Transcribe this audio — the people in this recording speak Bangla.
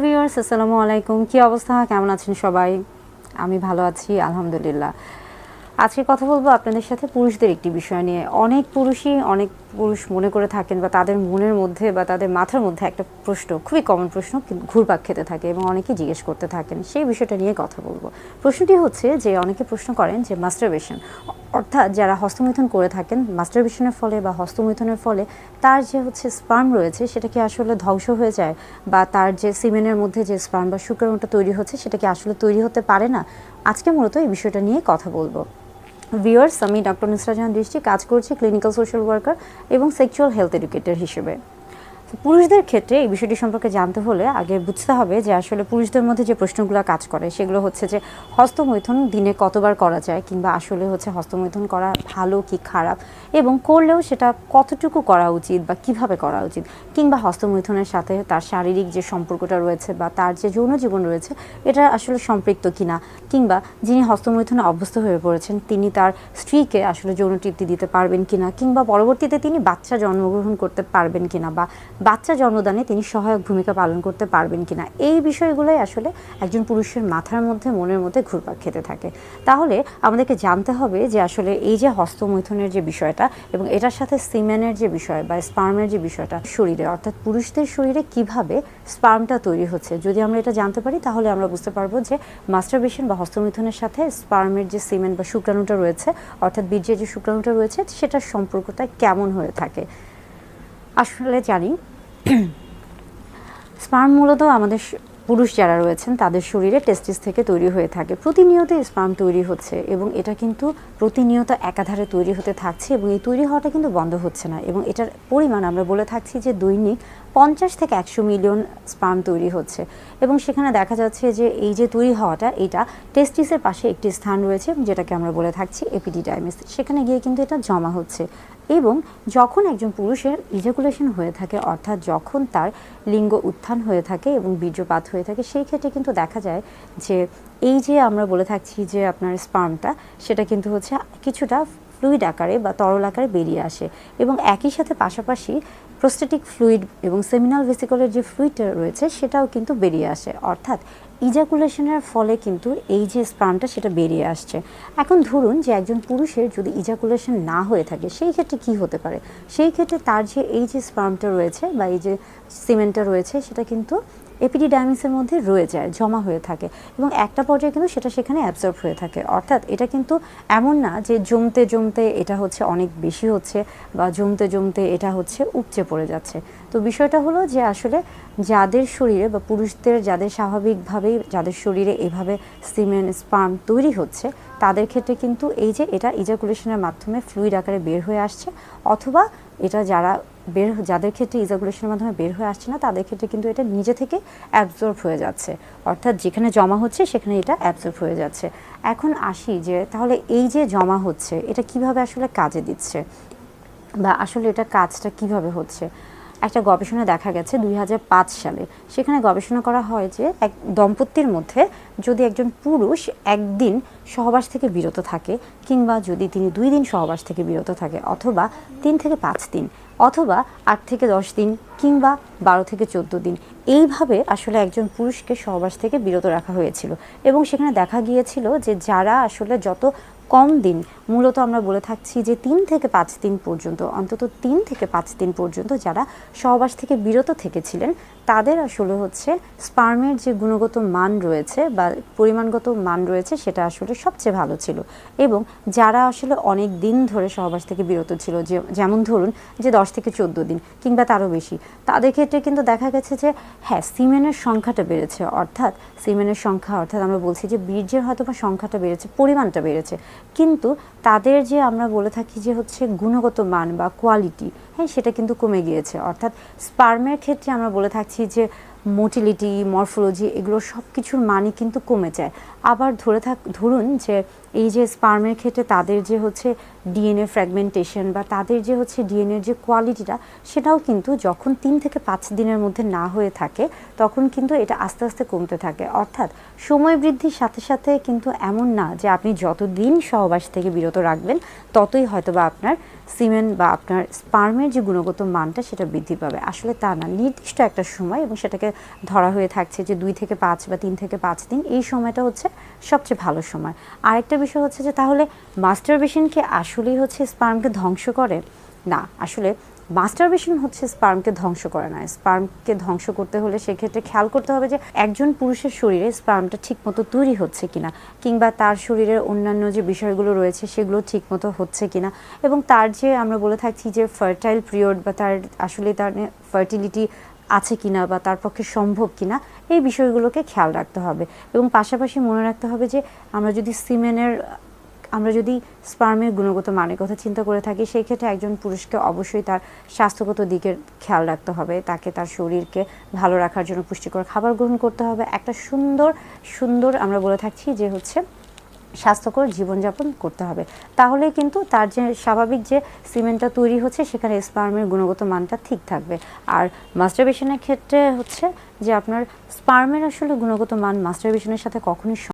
ভিউয়ার্স আসসালামু আলাইকুম, কি অবস্থা, কেমন আছেন সবাই? আমি ভালো আছি আলহামদুলিল্লাহ। আজকে কথা বলবো আপনাদের সাথে পুরুষদের একটি বিষয় নিয়ে। অনেক পুরুষ মনে করে থাকেন বা তাদের মনের মধ্যে বা তাদের মাথার মধ্যে একটা প্রশ্ন, খুবই কমন প্রশ্ন, ঘুরপাক খেতে থাকে এবং অনেকেই জিজ্ঞেস করতে থাকেন। সেই বিষয়টা নিয়ে কথা বলবো। প্রশ্নটি হচ্ছে যে অনেকে প্রশ্ন করেন যে মাস্টারবেশন, অর্থাৎ যারা হস্তমৈথুন করে থাকেন, মাস্টারবেশনের ফলে বা হস্তমৈথুনের ফলে তার যে স্পার্ম রয়েছে সেটা কি আসলে ধ্বংস হয়ে যায়, বা তার যে সিমেনের মধ্যে যে স্পার্ম বা শুক্রাণুটা তৈরি হচ্ছে সেটা কি আসলে তৈরি হতে পারে না? আজকে মূলত এই বিষয়টা নিয়ে কথা বলবো। ভিউয়ার্স, আমি ডক্টর নুসরাত জাহান দৃষ্টি, কাজ করছি ক্লিনিক্যাল সোশ্যাল ওয়ার্কার এবং সেক্সুয়াল হেলথ এডুকেটর হিসেবে। পুরুষদের ক্ষেত্রে এই বিষয়টি সম্পর্কে জানতে হলে আগে বুঝতে হবে যে আসলে পুরুষদের মধ্যে যে প্রশ্নগুলো কাজ করে সেগুলো হচ্ছে যে হস্তমৈথুন দিনে কতবার করা যায়, কিংবা আসলে হস্তমৈথুন করা ভালো কি খারাপ, এবং করলেও সেটা কতটুকু করা উচিত বা কিভাবে করা উচিত, কিংবা হস্তমৈথুনের সাথে তার শারীরিক যে সম্পর্কটা রয়েছে বা তার যে যৌন জীবন রয়েছে এটা আসলে সম্পৃক্ত কিনা, কিংবা যিনি হস্তমৈথুনে অভ্যস্ত হয়ে পড়েছেন তিনি তার স্ত্রীকে আসলে যৌন তৃপ্তি দিতে পারবেন কিনা, কিংবা পরবর্তীতে তিনি বাচ্চা জন্মগ্রহণ করতে পারবেন কিনা বা বাচ্চা জন্মদানে তিনি সহায়ক ভূমিকা পালন করতে পারবেন কিনা, এই বিষয়গুলোই আসলে একজন পুরুষের মাথার মধ্যে মনের মধ্যে ঘুরপাক খেতে থাকে। তাহলে আমাদেরকে জানতে হবে যে আসলে এই যে হস্তমৈথুনের যে বিষয়টা এবং এটার সাথে সিমেনের যে বিষয় বা স্পার্মের যে বিষয়টা শরীরে, অর্থাৎ পুরুষদের শরীরে কিভাবে স্পার্মটা তৈরি হচ্ছে, যদি আমরা এটা জানতে পারি তাহলে আমরা বুঝতে পারবো যে মাস্টারবেশন বা হস্তমৈথুনের সাথে স্পার্মের যে সিমেন বা শুক্রাণুটা রয়েছে, অর্থাৎ বীর্যের যে শুক্রাণুটা রয়েছে সেটার সম্পর্কটা কেমন হয়ে থাকে। আসলে জানি স্পার্ম মূলত আমাদের পুরুষ যারা রয়েছেন তাদের শরীরে টেস্টিস থেকে তৈরি হয়ে থাকে। প্রতিনিয়ত স্পার্ম তৈরি হচ্ছে এবং এটা কিন্তু প্রতিনিয়ত একাধারে তৈরি হতে থাকছে এবং এই তৈরি হওয়াটা কিন্তু বন্ধ হচ্ছে না, এবং এটার পরিমাণ আমরা বলে থাকছি যে দৈনিক 50 থেকে 100 মিলিয়ন স্পার্ম তৈরি হচ্ছে। এবং সেখানে দেখা যাচ্ছে যে এই যে তৈরি হওয়াটা, এটা টেস্টিসের পাশে একটি স্থান রয়েছে যেটাকে আমরা বলে থাকছি এপিডিডাইমিস, সেখানে গিয়ে কিন্তু এটা জমা হচ্ছে। এবং যখন একজন পুরুষের ইজাকুলেশন হয়ে থাকে, অর্থাৎ যখন তার লিঙ্গ উত্থান হয়ে থাকে এবং বীর্যপাত হয়ে থাকে, সেই ক্ষেত্রে কিন্তু দেখা যায় যে এই যে আমরা বলে থাকছি যে আপনার স্পার্মটা, সেটা কিন্তু কিছুটা ফ্লুইড আকারে বা তরল আকারে বেরিয়ে আসে, এবং একই সাথে পাশাপাশি প্রোস্টেটিক ফ্লুইড এবং সেমিনাল ভেসিকলের যে ফ্লুইডটা রয়েছে সেটাও কিন্তু বেরিয়ে আসে, অর্থাৎ ইজাকুলেশনের ফলে কিন্তু এই যে স্পার্মটা সেটা বেরিয়ে আসছে। এখন ধরুন যে একজন পুরুষের যদি ইজাকুলেশন না হয়ে থাকে, সেই ক্ষেত্রে কি হতে পারে? সেই ক্ষেত্রে তার যে এই যে স্পার্মটা রয়েছে বা এই যে সিমেন্টটা রয়েছে সেটা কিন্তু এপিডিডাইমিসের মধ্যে রয়ে যায়, জমা হয়ে থাকে, এবং একটা পর্যায়ে কিন্তু সেটা সেখানে অ্যাবজর্ব হয়ে থাকে। অর্থাৎ এটা কিন্তু এমন না যে জমতে জমতে এটা অনেক বেশি হচ্ছে বা জমতে জমতে এটা উপচে পড়ে যাচ্ছে। তো বিষয়টা হলো যে আসলে যাদের শরীরে বা পুরুষদের যাদের স্বাভাবিকভাবেই যাদের শরীরে এভাবে সিমেন স্পার্ম তৈরি হচ্ছে, তাদের ক্ষেত্রে কিন্তু এই যে এটা ইজাকুলেশনের মাধ্যমে ফ্লুইড আকারে বের হয়ে আসছে, অথবা এটা যাদের ক্ষেত্রে ইজাকুলেশনের মাধ্যমে বের হয়ে আসছে না তাদের ক্ষেত্রে কিন্তু এটা নিজে থেকে অ্যাবজর্ব হয়ে যাচ্ছে, অর্থাৎ যেখানে জমা হচ্ছে সেখানে এটা অ্যাবজর্ব হয়ে যাচ্ছে। এখন আসি যে তাহলে এই যে জমা হচ্ছে এটা কিভাবে আসলে কাজে দিচ্ছে, বা আসলে এটা কাজটা কিভাবে হচ্ছে। একটা গবেষণা দেখা গেছে 2005 সালে, সেখানে গবেষণা করা হয় যে এক দম্পতির মধ্যে যদি একজন পুরুষ একদিন সহবাস থেকে বিরত থাকে, কিংবা যদি তিনি 2 দিন সহবাস থেকে বিরত থাকে, অথবা 3 থেকে 5 দিন, অথবা 8 থেকে 10 দিন, কিংবা 12 থেকে 14 দিন, এইভাবে আসলে একজন পুরুষকে সহবাস থেকে বিরত রাখা হয়েছিল। এবং সেখানে দেখা গিয়েছিল যে যারা আসলে যত কম দিন, মূলত আমরা বলে থাকছি যে 3 থেকে 5 দিন পর্যন্ত, অন্তত 3 থেকে 5 দিন পর্যন্ত যারা সহবাস থেকে বিরত থেকেছিলেন, তাদের আসলে স্পার্মের যে গুণগত মান রয়েছে বা পরিমাণগত মান রয়েছে সেটা আসলে সবচেয়ে ভালো ছিল। এবং যারা আসলে অনেক দিন ধরে সহবাস থেকে বিরত ছিল, যেমন ধরুন যে 10 থেকে 14 দিন কিংবা তারও বেশি, তাদের ক্ষেত্রে কিন্তু দেখা গেছে যে হ্যাঁ, সিমেনের সংখ্যাটা বেড়েছে, অর্থাৎ সিমেনের সংখ্যা, অর্থাৎ আমরা বলছি যে বীর্যের হয়তোবা সংখ্যাটা বেড়েছে, পরিমাণটা বেড়েছে, কিন্তু তাদের যে আমরা বলে থাকি যে গুণগত মান বা কোয়ালিটি, হ্যাঁ, সেটা কিন্তু কমে গিয়েছে। অর্থাৎ স্পার্মের ক্ষেত্রে আমরা বলে থাকছি যে মোটিলিটি, মরফোলজি, এগুলো সব কিছুর মানই কিন্তু কমে যায়। আবার ধরুন যে এই যে স্পার্মের ক্ষেত্রে তাদের যে হচ্ছে ডিএনএ ফ্র্যাগমেন্টেশন বা তাদের যে হচ্ছে ডিএনএর যে কোয়ালিটিটা, সেটাও কিন্তু যখন 3 থেকে 5 দিনের মধ্যে না হয়ে থাকে তখন কিন্তু এটা আস্তে আস্তে কমতে থাকে। অর্থাৎ সময় বৃদ্ধির সাথে সাথে কিন্তু এমন না যে আপনি যতদিন সহবাস থেকে বিরত রাখবেন ততই হয়তো বা আপনার সিমেন বা আপনার স্পার্মের যে গুণগত মানটা সেটা বৃদ্ধি পাবে। আসলে তা না, নির্দিষ্ট একটা সময় এবং সেটাকে ধরা হয়ে থাকছে যে 2 থেকে 5 বা 3 থেকে 5 দিন, এই সময়টা হচ্ছে সবচেয়ে ভালো সময়। আরেকটা বিষয় হচ্ছে যে তাহলে মাস্টারবেশন কি আসলেই হচ্ছে স্পার্মকে ধ্বংস করে? না, আসলে মাস্টারবেশন হচ্ছে স্পার্মকে ধ্বংস করে না। স্পার্মকে ধ্বংস করতে হলে সেক্ষেত্রে খেয়াল করতে হবে যে একজন পুরুষের শরীরে স্পার্মটা ঠিকমতো তৈরি হচ্ছে কিনা, কিংবা তার শরীরের অন্যান্য যে বিষয়গুলো রয়েছে সেগুলো ঠিকমতো হচ্ছে কিনা, এবং তার যে আমরা বলে থাকছি যে ফার্টাইল পিরিয়ড বা তার আসলে তার ফার্টিলিটি আছে কিনা বা তার পক্ষে সম্ভব কিনা, এই বিষয়গুলোকে খেয়াল রাখতে হবে। এবং পাশাপাশি মনে রাখতে হবে যে আমরা যদি স্পার্মের গুণগত মানের কথা চিন্তা করে থাকি, সেই ক্ষেত্রে একজন পুরুষকে অবশ্যই তার স্বাস্থ্যগত দিকের খেয়াল রাখতে হবে। তাকে তার শরীরকে ভালো রাখার জন্য পুষ্টিকর খাবার গ্রহণ করতে হবে। একটা সুন্দর আমরা বলে থাকছি যে হচ্ছে স্বাস্থ্যকর জীবনযাপন করতে হবে। তাহলে কিন্তু তার যে স্বাভাবিক যে সিমেন্টটা তৈরি হচ্ছে সেখানে স্পার্মের গুণগত মানটা ঠিক থাকবে। আর মাস্টারবেশনের ক্ষেত্রে হচ্ছে যে আপনার স্পার্মের আসলে গুণগত মান মাস্টারবেশনের সাথে কখনোই